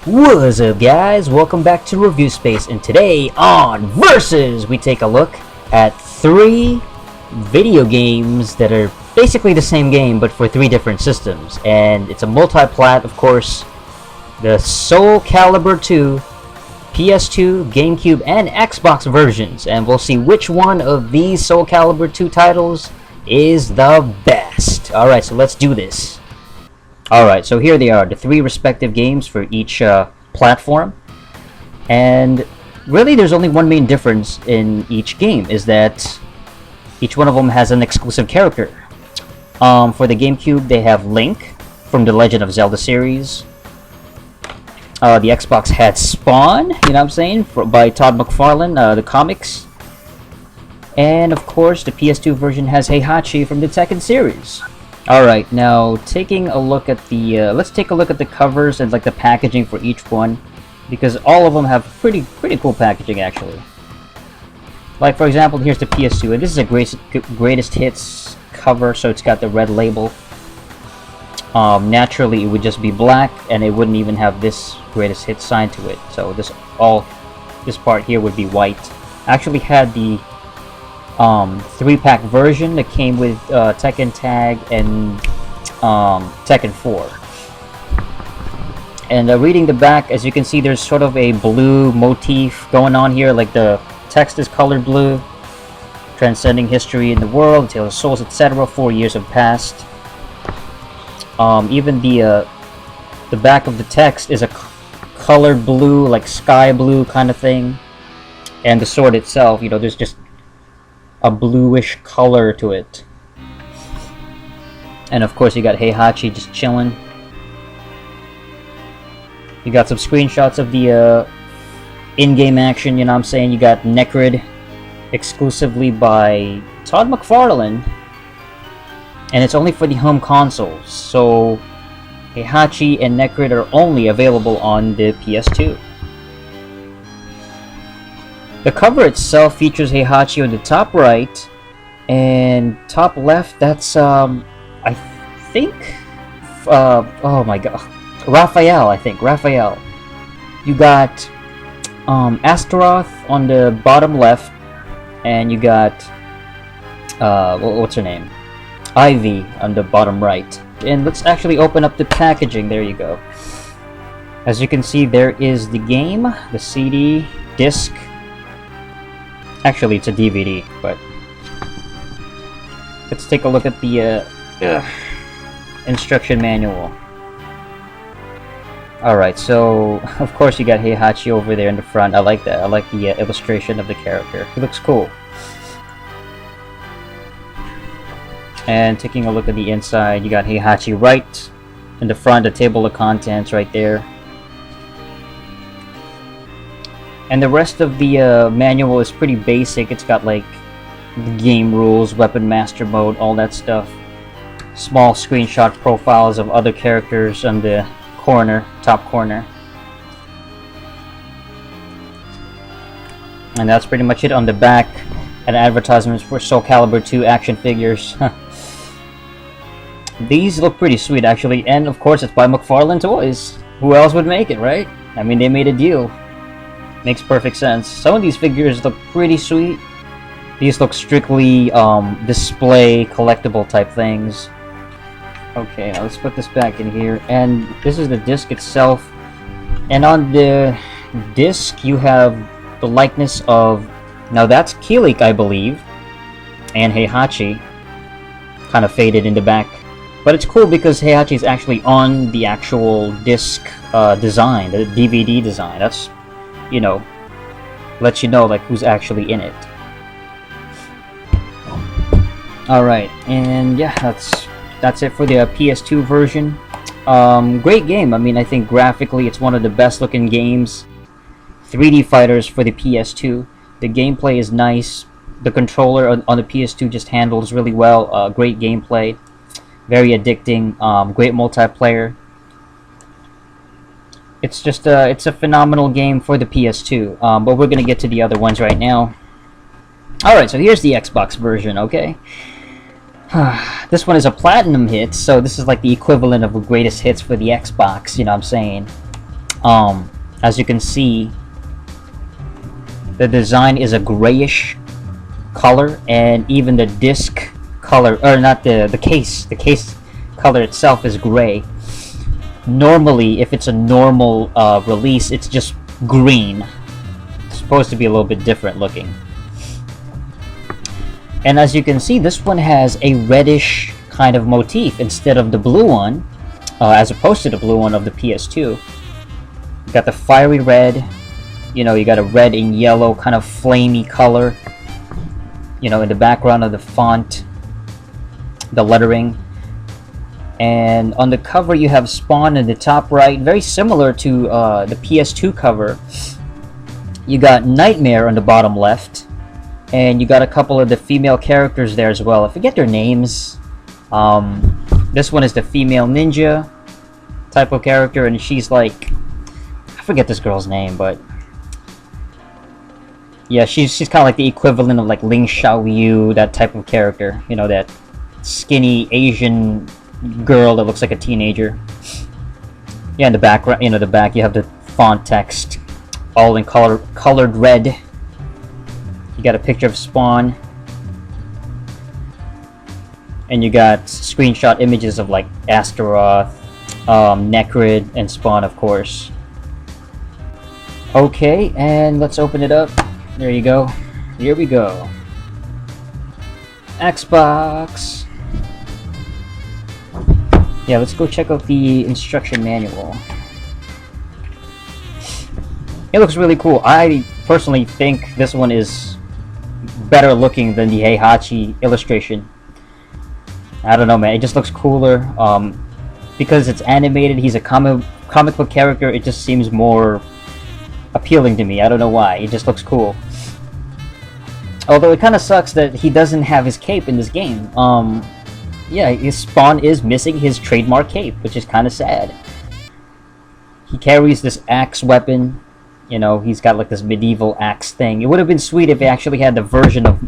What's up, guys? Welcome back to TheReviewSpace, and today on Versus, we take a look at 3 video games that are basically the same game but for 3 different systems, and it's a multi-plat, of course. The Soul Calibur II, PS2, Gamecube, and Xbox versions, and we'll see which one of these Soul Calibur II titles is the best. Alright, so let's do this. Alright, so here they are, the 3 respective games for each platform. And really there's only one main difference in each game, is that each one of them has an exclusive character. For the GameCube, they have Link from the Legend of Zelda series. The Xbox had Spawn, you know what I'm saying, by Todd McFarlane, the comics. And of course, the PS2 version has Heihachi from the Tekken series. Alright, now taking a look at the, let's take a look at the covers and like the packaging for each one, because all of them have pretty cool packaging actually. Like for example, here's the PS2, and this is a greatest hits cover, so it's got the red label. Naturally it would just be black, and it wouldn't even have this greatest hits sign to it, so this part here would be white. I actually had the 3-pack version that came with Tekken Tag and Tekken 4. And reading the back, as you can see, there's sort of a blue motif going on here, like the text is colored blue. Transcending history in the world, Tale of Souls, etc. 4 years have passed. Even the back of the text is a colored blue, like sky blue kind of thing. And the sword itself, you know, there's just a bluish color to it. And of course you got Heihachi just chilling. You got some screenshots of the in-game action, you know what I'm saying. You got Necrid exclusively by Todd McFarlane, and it's only for the home consoles, so Heihachi and Necrid are only available on the PS2. The cover itself features Heihachi on the top right, and top left, that's, I think, oh my god, Raphael, I think, Raphael. You got, Astaroth on the bottom left, and you got, what's her name? Ivy on the bottom right. And let's actually open up the packaging, there you go. As you can see, there is the game, the CD, disc. Actually, it's a DVD, but let's take a look at the instruction manual. Alright, so of course you got Heihachi over there in the front. I like that. I like the illustration of the character. It looks cool. And taking a look at the inside, you got Heihachi right in the front, the table of contents right there. And the rest of the manual is pretty basic. It's got like the game rules, weapon master mode, all that stuff. Small screenshot profiles of other characters on the corner, top corner. And that's pretty much it on the back. And advertisements for Soul Calibur II action figures. These look pretty sweet actually, and of course it's by McFarlane Toys. Who else would make it, right? I mean, they made a deal. Makes perfect sense. Some of these figures look pretty sweet. These look strictly display collectible type things. Okay, now let's put this back in here. And this is the disc itself. And on the disc you have the likeness of, now that's Kilik, I believe, and Heihachi, kind of faded in the back. But it's cool because Heihachi is actually on the actual disc design, the DVD design. That's, you know, lets you know like who's actually in it. Alright, and yeah, that's it for the PS2 version. Great game. I mean, I think graphically it's one of the best looking games. 3D fighters for the PS2. The gameplay is nice. The controller on the PS2 just handles really well. Great gameplay. Very addicting. Great multiplayer. It's just it's a phenomenal game for the PS2, but we're gonna get to the other ones right now. Alright, so here's the Xbox version, okay? This one is a platinum hit, so this is like the equivalent of the greatest hits for the Xbox, you know what I'm saying? As you can see, the design is a grayish color, and even the disc color, or not the case color itself is gray. Normally, if it's a normal release, it's just green. It's supposed to be a little bit different looking. And as you can see, this one has a reddish kind of motif instead of the blue one, as opposed to the blue one of the PS2. You got the fiery red, you know, you got a red and yellow kind of flamey color, you know, in the background of the font, the lettering. And on the cover you have Spawn in the top right, very similar to the PS2 cover. You got Nightmare on the bottom left, and you got a couple of the female characters there as well. I forget their names. This one is the female ninja type of character, and she's like, I forget this girl's name, but yeah, she's kind of like the equivalent of like Ling Xiaoyu, that type of character. You know, that skinny Asian girl that looks like a teenager. Yeah, in the background, you know, the back you have the font text, all in colored red. You got a picture of Spawn, and you got screenshot images of like Astaroth, Necrid, and Spawn, of course. Okay, and let's open it up. There you go. Here we go. Xbox. Yeah, let's go check out the instruction manual. It looks really cool. I personally think this one is better looking than the Heihachi illustration. I don't know, man. It just looks cooler. Because it's animated, he's a comic book character, it just seems more appealing to me. I don't know why. It just looks cool. Although it kind of sucks that he doesn't have his cape in this game. Yeah, his Spawn is missing his trademark cape, which is kind of sad. He carries this axe weapon. You know, he's got like this medieval axe thing. It would have been sweet if he actually had the version of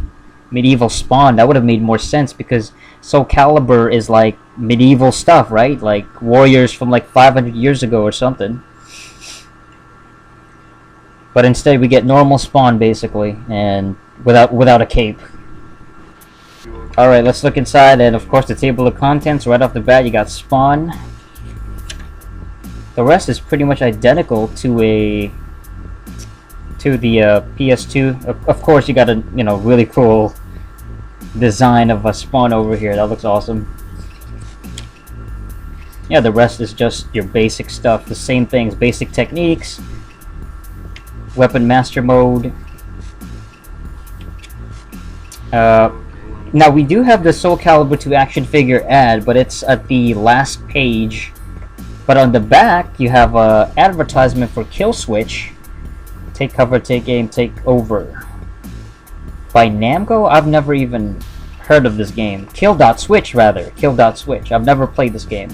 medieval Spawn. That would have made more sense, because Soul Calibur is like medieval stuff, right? Like warriors from like 500 years ago or something. But instead we get normal Spawn basically, and without a cape. Alright, let's look inside, and of course the table of contents. Right off the bat you got Spawn. The rest is pretty much identical to the PS2. Of course you got a, you know, really cool design of a Spawn over here. That looks awesome. Yeah, the rest is just your basic stuff, the same things, basic techniques, weapon master mode. Now we do have the Soul Calibur II action figure ad, but it's at the last page. But on the back you have a advertisement for Kill Switch. Take cover, take aim, take over. By Namco? I've never even heard of this game. Kill.Switch, rather. Kill.Switch. I've never played this game,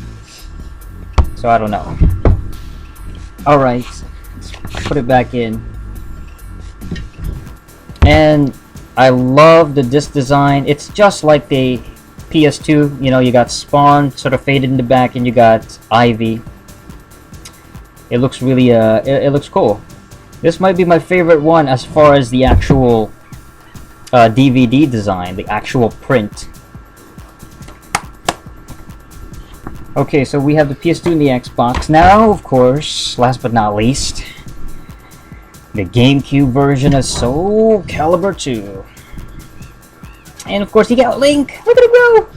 so I don't know. Alright, let's put it back in. And I love the disc design. It's just like the PS2. You know, you got Spawn sort of faded in the back, and you got Ivy. It looks really, it looks cool. This might be my favorite one as far as the actual DVD design, the actual print. Okay, so we have the PS2 and the Xbox. Now, of course, last but not least, the Gamecube version of Soul Calibur II. And of course, you got Link. Look at him go!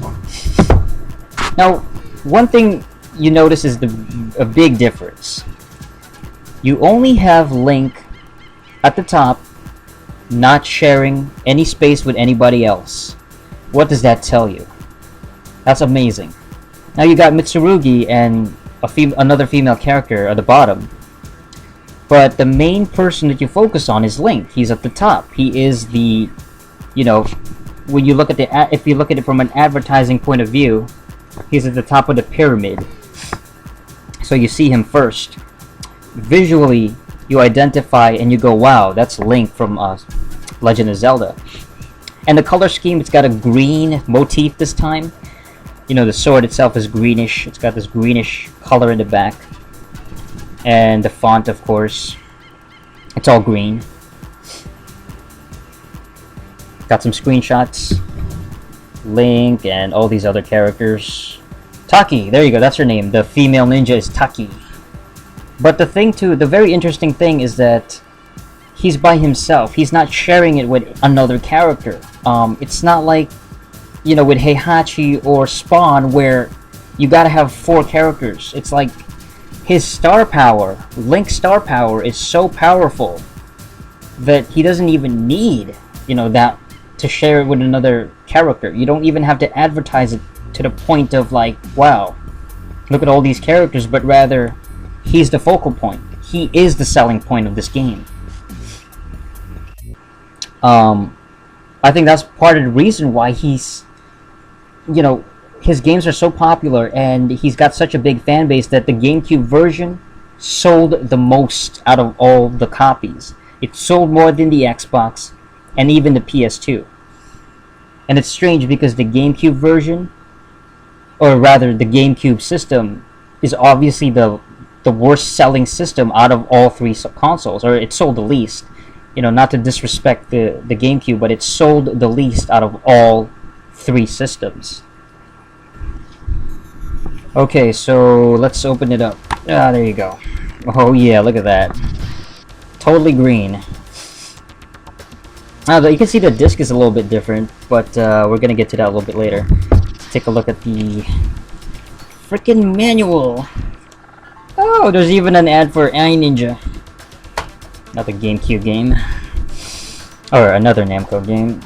Now, one thing you notice is a big difference. You only have Link at the top, not sharing any space with anybody else. What does that tell you? That's amazing. Now you got Mitsurugi and another female character at the bottom. But the main person that you focus on is Link. He's at the top. He is the, you know, when you look at if you look at it from an advertising point of view, he's at the top of the pyramid. So you see him first. Visually, you identify and you go, wow, that's Link from Legend of Zelda. And the color scheme, it's got a green motif this time. You know, the sword itself is greenish. It's got this greenish color in the back. And the font, of course, it's all green. Got some screenshots. Link and all these other characters. Taki, there you go, that's her name. The female ninja is Taki. But the thing too, the very interesting thing is that he's by himself. He's not sharing it with another character. It's not like, you know, with Heihachi or Spawn where you gotta have 4 characters. It's like his star power, Link's star power, is so powerful that he doesn't even need, you know, that to share it with another character. You don't even have to advertise it to the point of like, wow, look at all these characters, but rather he's the focal point. He is the selling point of this game. I think that's part of the reason why he's, you know, his games are so popular and he's got such a big fan base that the GameCube version sold the most out of all the copies. It sold more than the Xbox and even the PS2. And it's strange because the GameCube version, or rather the GameCube system, is obviously the worst selling system out of all 3 consoles, or it sold the least. You know, not to disrespect the GameCube, but it sold the least out of all 3 systems. Okay, so let's open it up. Ah, there you go. Oh yeah, look at that. Totally green. You can see the disc is a little bit different, but we're gonna get to that a little bit later. Let's take a look at the freaking manual. Oh, there's even an ad for iNinja. Another GameCube game. Or another Namco game.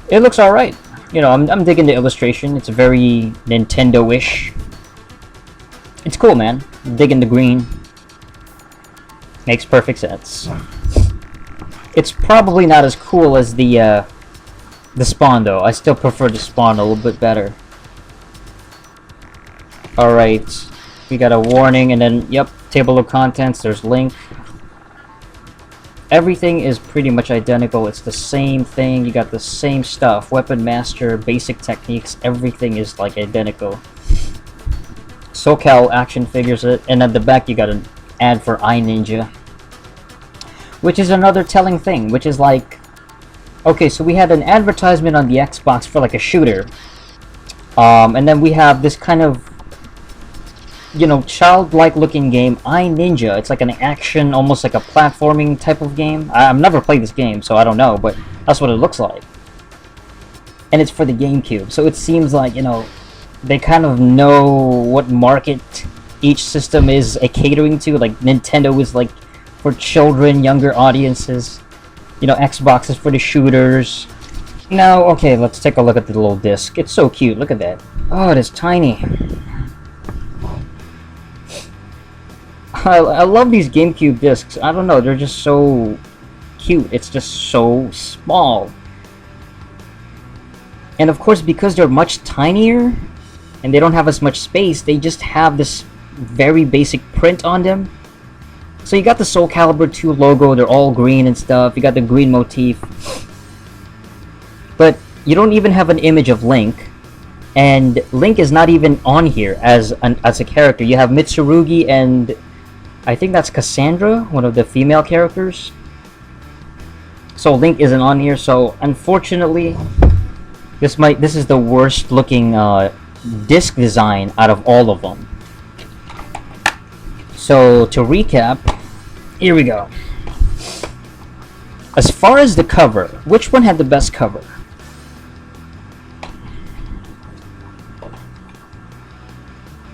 It looks alright. You know, I'm digging the illustration. It's very Nintendo-ish. It's cool, man. I'm digging the green. Makes perfect sense. It's probably not as cool as the Spawn, though. I still prefer the Spawn a little bit better. Alright. We got a warning, and then, yep, table of contents. There's Link. Everything is pretty much identical. It's the same thing. You got the same stuff. Weapon Master, basic techniques. Everything is, like, identical. SoCal action figures it. And at the back, you got an ad for iNinja. Which is another telling thing, which is like, okay, so we had an advertisement on the Xbox for like a shooter, and then we have this kind of, you know, childlike looking game, iNinja. It's like an action, almost like a platforming type of game. I've never played this game, so I don't know, but that's what it looks like. And it's for the GameCube, so it seems like, you know, they kind of know what market each system is catering to. Like Nintendo is like for children, younger audiences. You know, Xbox is for the shooters. Now, okay, let's take a look at the little disc. It's so cute. Look at that. Oh, it is tiny. I love these GameCube discs. I don't know, they're just so cute. It's just so small. And of course, because they're much tinier and they don't have as much space, they just have this very basic print on them. So you got the Soul Calibur II logo, they're all green and stuff, you got the green motif. But you don't even have an image of Link, and Link is not even on here as a character. You have Mitsurugi and I think that's Cassandra, one of the female characters. So Link isn't on here, so unfortunately this is the worst looking disc design out of all of them. So to recap, here we go. As far as the cover, which one had the best cover?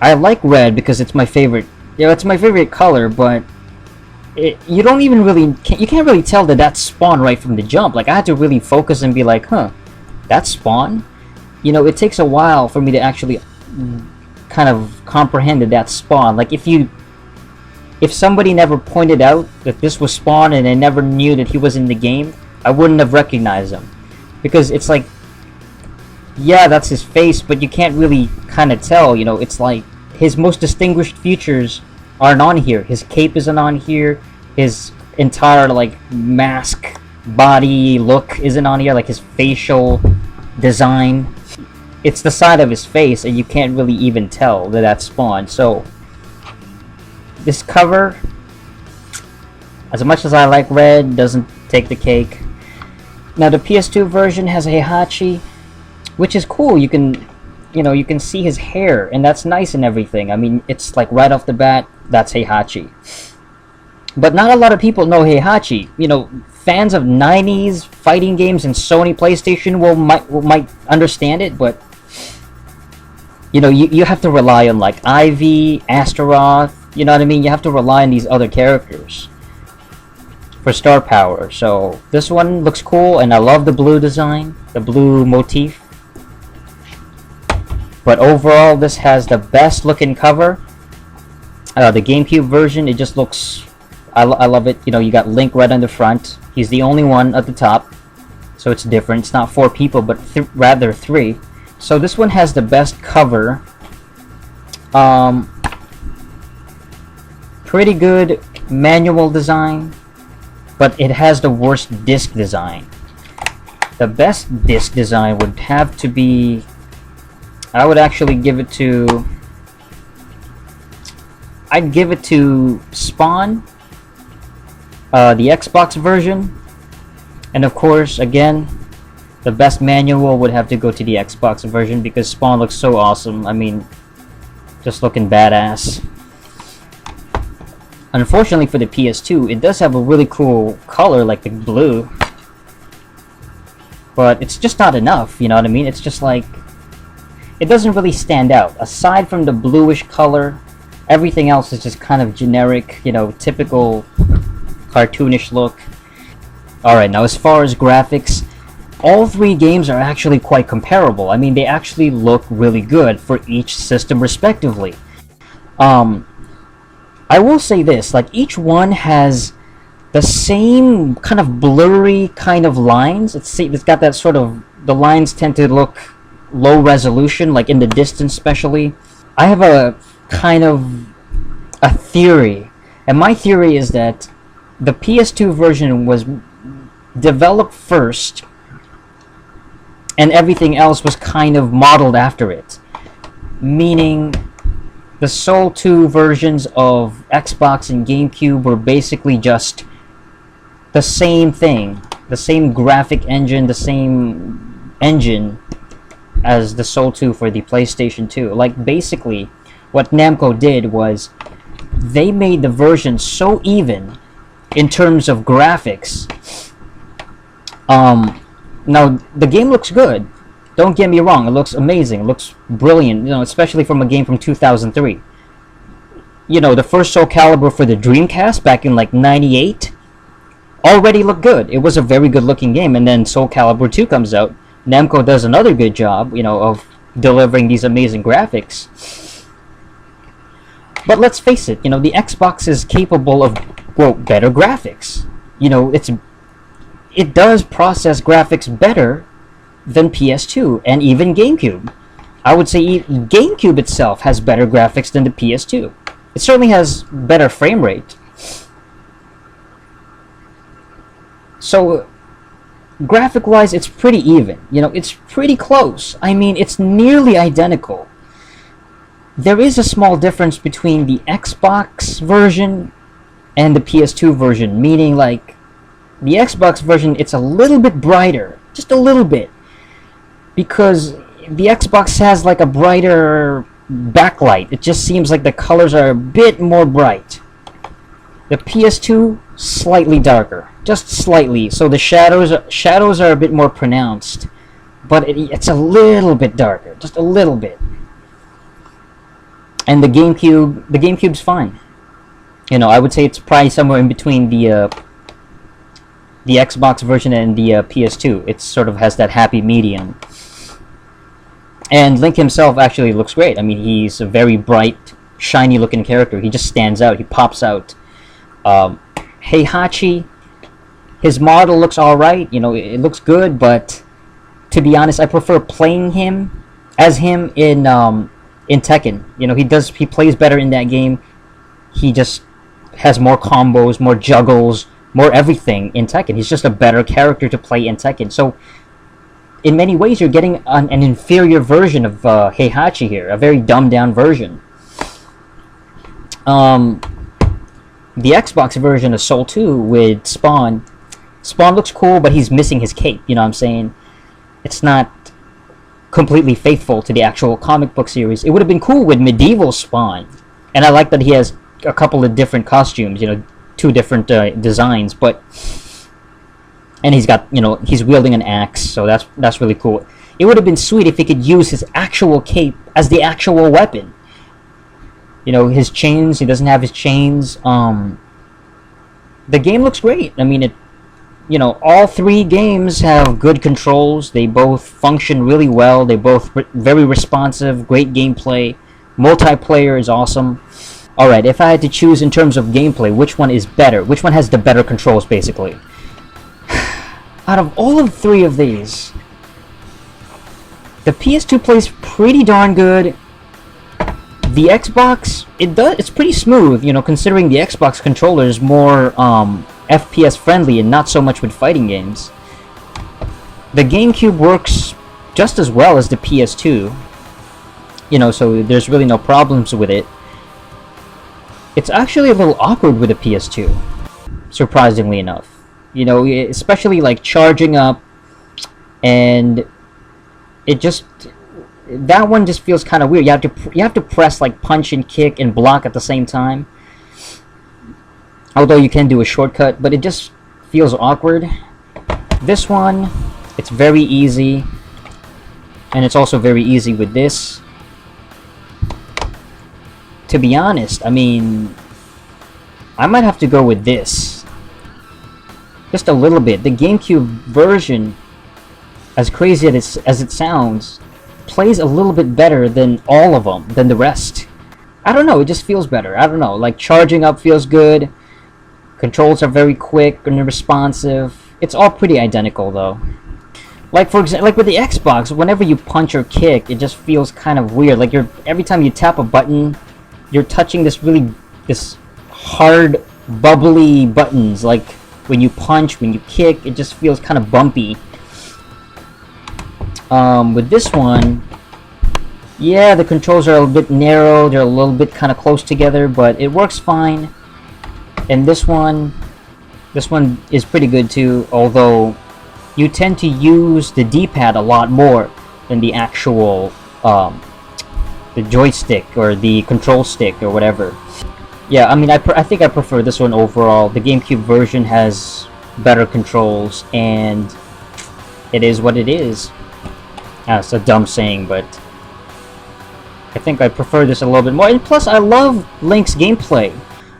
I like red because it's my favorite. Yeah, it's my favorite color, but you don't even really, you can't really tell that that's Spawn right from the jump. Like, I had to really focus and be like, huh, that's Spawn? You know, it takes a while for me to actually kind of comprehend that that's Spawn. Like, if somebody never pointed out that this was Spawn and I never knew that he was in the game, I wouldn't have recognized him. Because it's like, yeah, that's his face, but you can't really kind of tell, you know. It's like his most distinguished features aren't on here. His cape isn't on here. His entire, like, mask, body look isn't on here. Like, his facial design. It's the side of his face, and you can't really even tell that that's Spawn. So, this cover, as much as I like red, doesn't take the cake. Now the PS2 version has Heihachi, which is cool. You can, you can see his hair, and that's nice and everything. I mean, it's like right off the bat, that's Heihachi. But not a lot of people know Heihachi. Fans of 90s fighting games and Sony PlayStation might understand it, but you have to rely on like Ivy, Astaroth. You know what I mean? You have to rely on these other characters for star power. So this one looks cool, and I love the blue design, the blue motif. But overall, this has the best looking cover. The GameCube version, it just looks, I love it. You got Link right on the front. He's the only one at the top, so it's different. It's not 4 people, but rather 3. So this one has the best cover. Pretty good manual design, but it has the worst disc design. The best disc design would have to be, I would actually give it to, I'd give it to Spawn, the Xbox version, and of course, again, the best manual would have to go to the Xbox version because Spawn looks so awesome. I mean, just looking badass. Unfortunately for the PS2, it does have a really cool color like the blue, but it's just not enough, you know what I mean? It's just like, it doesn't really stand out. Aside from the bluish color, everything else is just kind of generic, typical cartoonish look. Alright, now as far as graphics, all 3 games are actually quite comparable. I mean, they actually look really good for each system respectively. I will say this, like each one has the same kind of blurry kind of lines. It's got that sort of, the lines tend to look low resolution, like in the distance especially. I have a kind of a theory, and my theory is that the PS2 version was developed first and everything else was kind of modeled after it, meaning the Soul 2 versions of Xbox and GameCube were basically just the same thing, the same graphic engine, the same engine as the Soul 2 for the PlayStation 2. Like, basically, what Namco did was they made the version so even in terms of graphics. Now, the game looks good. Don't get me wrong, it looks amazing, it looks brilliant, especially from a game from 2003. The first Soul Calibur for the Dreamcast back in like 98 already looked good. It was a very good looking game, and then Soul Calibur 2 comes out. Namco does another good job, of delivering these amazing graphics. But let's face it, the Xbox is capable of, better graphics. It does process graphics better than PS2 and even GameCube. I would say GameCube itself has better graphics than the PS2. It certainly has better frame rate. So, graphic-wise, it's pretty even. It's pretty close. I mean, it's nearly identical. There is a small difference between the Xbox version and the PS2 version, meaning like the Xbox version, it's a little bit brighter, just a little bit, because the Xbox has like a brighter backlight. It just seems like the colors are a bit more bright. The PS2, slightly darker, just slightly, so the shadows are a bit more pronounced, but it's a little bit darker, just a little bit. And the GameCube's fine. I would say it's probably somewhere in between the Xbox version and the PS2. It sort of has that happy medium. And Link himself actually looks great. I mean, he's a very bright, shiny looking character. He just stands out. He pops out. Heihachi, his model looks alright. It looks good, but to be honest, I prefer playing him as him in Tekken. He plays better in that game. He just has more combos, more juggles, more everything in Tekken. He's just a better character to play in Tekken. So, in many ways, you're getting an inferior version of Heihachi here, a very dumbed down version. the Xbox version of Soul 2 with Spawn, Spawn looks cool, but he's missing his cape, you know what I'm saying? It's not completely faithful to the actual comic book series. It would have been cool with medieval Spawn, and I like that he has a couple of different costumes, you know, 2 different designs, but, and he's got, you know, he's wielding an axe, so that's really cool. It would have been sweet if he could use his actual cape as the actual weapon. You know, his chains, he doesn't have his chains. The game looks great. I mean, you know, all 3 games have good controls. They both function really well. They both very responsive, great gameplay. Multiplayer is awesome. Alright, if I had to choose in terms of gameplay, which one is better? Which one has the better controls, basically? Out of all of 3 of these, the PS2 plays pretty darn good. The Xbox, it's pretty smooth, you know, considering the Xbox controller is more FPS friendly and not so much with fighting games. The Gamecube works just as well as the PS2, you know, so there's really no problems with it. It's actually a little awkward with the PS2, surprisingly enough. You know, especially like charging up, and it just, that one just feels kind of weird. You have to press like punch and kick and block at the same time. Although you can do a shortcut, but it just feels awkward. This one, it's very easy, and it's also very easy with this. To be honest, I mean, I might have to go with this. Just a little bit. The GameCube version, as crazy as it sounds, plays a little bit better than all of them, than the rest. I don't know, it just feels better. I don't know, like charging up feels good. Controls are very quick and responsive. It's all pretty identical though. Like for example, like with the Xbox, whenever you punch or kick, it just feels kind of weird. Like every time you tap a button, you're touching this hard, bubbly buttons. Like when you punch, when you kick, it just feels kind of bumpy. With this one, yeah, the controls are a bit narrow. They're a little bit kind of close together, but it works fine. And this one is pretty good too, although you tend to use the D-pad a lot more than the actual the joystick or the control stick or whatever. Yeah, I mean, I think I prefer this one overall. The GameCube version has better controls, and it is what it is. That's a dumb saying, but I think I prefer this a little bit more. And plus, I love Link's gameplay.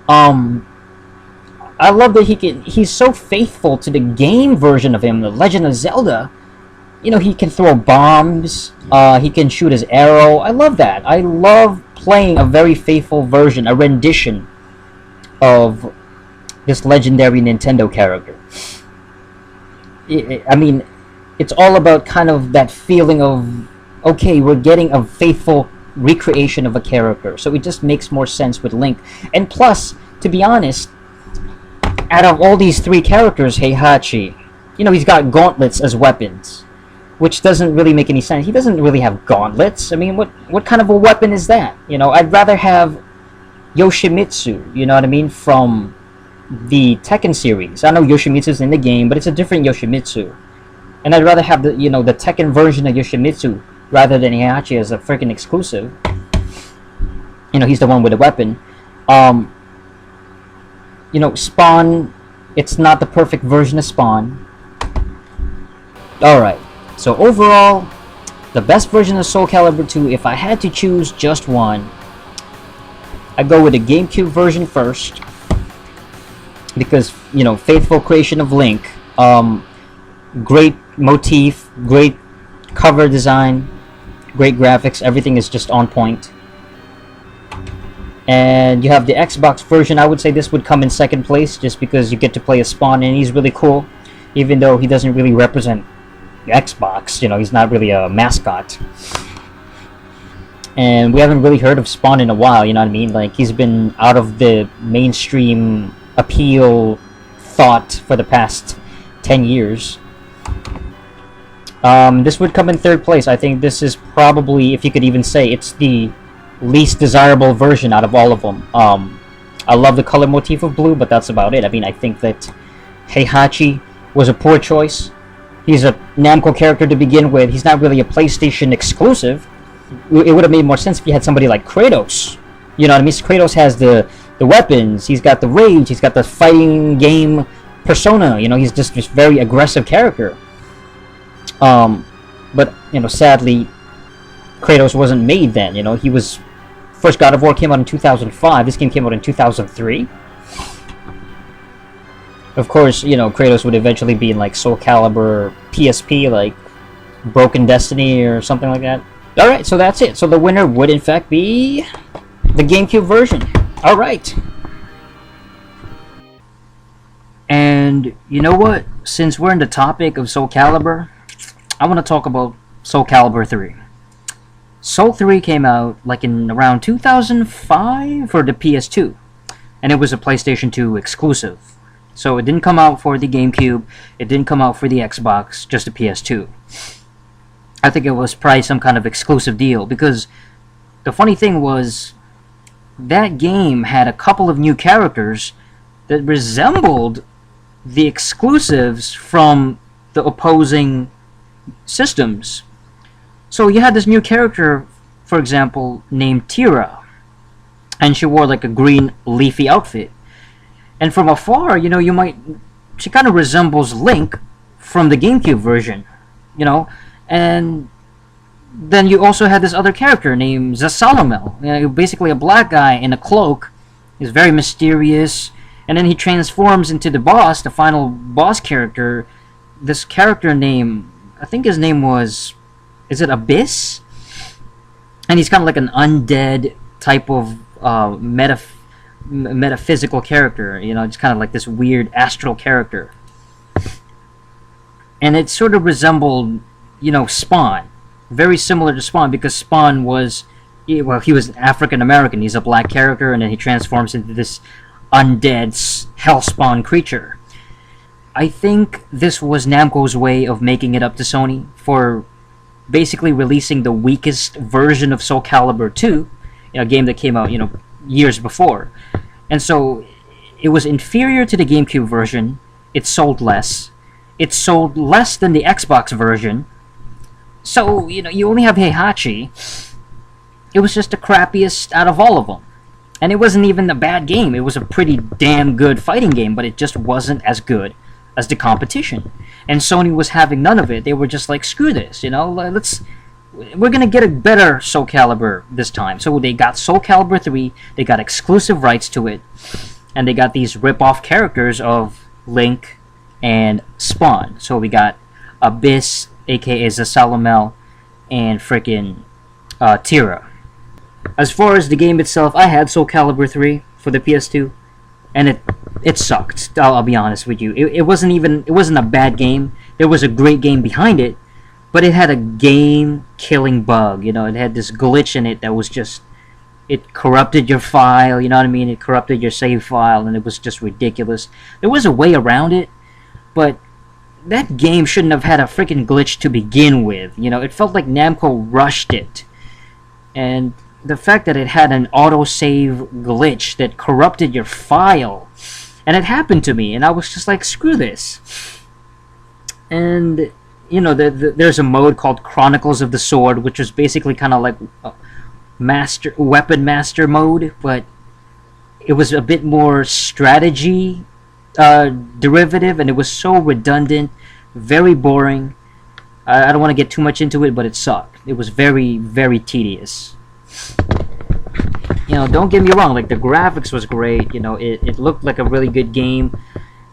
I love that he's so faithful to the game version of him, The Legend of Zelda. You know, he can throw bombs, he can shoot his arrow. I love that. I love playing a very faithful version, a rendition of this legendary Nintendo character. I mean, it's all about kind of that feeling of, okay, we're getting a faithful recreation of a character, so it just makes more sense with Link. And plus, to be honest, out of all these 3 characters, Heihachi, you know, he's got gauntlets as weapons, which doesn't really make any sense. He doesn't really have gauntlets. I mean, what kind of a weapon is that? You know, I'd rather have Yoshimitsu, you know what I mean, from the Tekken series. I know Yoshimitsu's in the game, but it's a different Yoshimitsu. And I'd rather have the, you know, the Tekken version of Yoshimitsu rather than Heihachi as a freaking exclusive. You know, he's the one with the weapon. You know, Spawn, it's not the perfect version of Spawn. Alright, so overall, the best version of Soul Calibur II, if I had to choose just one, I'd go with the GameCube version first. Because, you know, faithful creation of Link. Great motif, great cover design, great graphics, everything is just on point. And you have the Xbox version. I would say this would come in second place, just because you get to play as Spawn and he's really cool, even though he doesn't really represent Xbox. You know, he's not really a mascot, and we haven't really heard of Spawn in a while, you know what I mean? Like, he's been out of the mainstream appeal thought for the past 10 years. This would come in third place. I think this is probably, if you could even say, it's the least desirable version out of all of them. I love the color motif of blue, but that's about it. I mean, I think that Heihachi was a poor choice. He's a Namco character to begin with. He's not really a PlayStation exclusive. It would have made more sense if you had somebody like Kratos. You know what I mean? Kratos has the weapons. He's got the rage. He's got the fighting game persona. You know, he's just this very aggressive character. But you know, sadly, Kratos wasn't made then. You know, he was first God of War came out in 2005. This game came out in 2003. Of course, you know, Kratos would eventually be in like Soul Calibur PSP, like Broken Destiny or something like that. Alright, so that's it. So the winner would in fact be the GameCube version. Alright. And you know what? Since we're in the topic of Soul Calibur, I want to talk about Soul Calibur 3. Soul 3 came out like in around 2005 for the PS2. And it was a PlayStation 2 exclusive. So it didn't come out for the GameCube, it didn't come out for the Xbox, just the PS2. I think it was probably some kind of exclusive deal, because the funny thing was, that game had a couple of new characters that resembled the exclusives from the opposing systems. So you had this new character, for example, named Tira, and she wore like a green leafy outfit. And from afar, you know, she kind of resembles Link from the GameCube version, you know. And then you also had this other character named Zasalamel, you know, basically a black guy in a cloak. He's very mysterious, and then he transforms into the boss, the final boss character. This character name, I think his name was, is it Abyss? And he's kind of like an undead type of metaphysical character, you know, it's kind of like this weird astral character. And it sort of resembled, you know, Spawn. Very similar to Spawn, because Spawn was, well, he was African American. He's a black character, and then he transforms into this undead hellspawn creature. I think this was Namco's way of making it up to Sony for basically releasing the weakest version of Soul Calibur II, you know, a game that came out, you know, years before. And so it was inferior to the GameCube version. It sold less. It sold less than the Xbox version. So, you know, you only have Heihachi. It was just the crappiest out of all of them. And it wasn't even a bad game. It was a pretty damn good fighting game, but it just wasn't as good as the competition. And Sony was having none of it. They were just like, screw this, you know, we're going to get a better Soul Calibur this time. So they got Soul Calibur 3, they got exclusive rights to it, and they got these rip-off characters of Link and Spawn. So we got Abyss, aka Zasalamel, and frickin' Tira. As far as the game itself, I had Soul Calibur 3 for the PS2, and it sucked. I'll be honest with you. It wasn't a bad game. There was a great game behind it, but it had a game-killing bug. You know, it had this glitch in it that was just, it corrupted your file, you know what I mean? It corrupted your save file, and it was just ridiculous. There was a way around it, but that game shouldn't have had a freaking glitch to begin with. You know, it felt like Namco rushed it. And the fact that it had an autosave glitch that corrupted your file, and it happened to me, and I was just like, screw this. And you know, there's a mode called Chronicles of the Sword, which was basically kind of like weapon master mode, but it was a bit more strategy derivative, and it was so redundant, very boring. I don't want to get too much into it, but it sucked. It was very, very tedious. You know, don't get me wrong, like the graphics was great, you know, it looked like a really good game.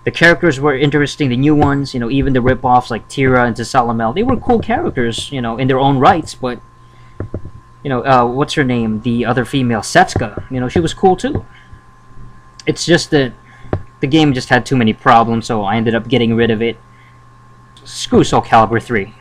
The characters were interesting, the new ones, you know, even the rip-offs like Tira and Zasalamel, they were cool characters, you know, in their own rights, but, you know, what's her name? The other female, Setsuka, you know, she was cool too. It's just that the game just had too many problems, so I ended up getting rid of it. Screw Soul Calibur 3.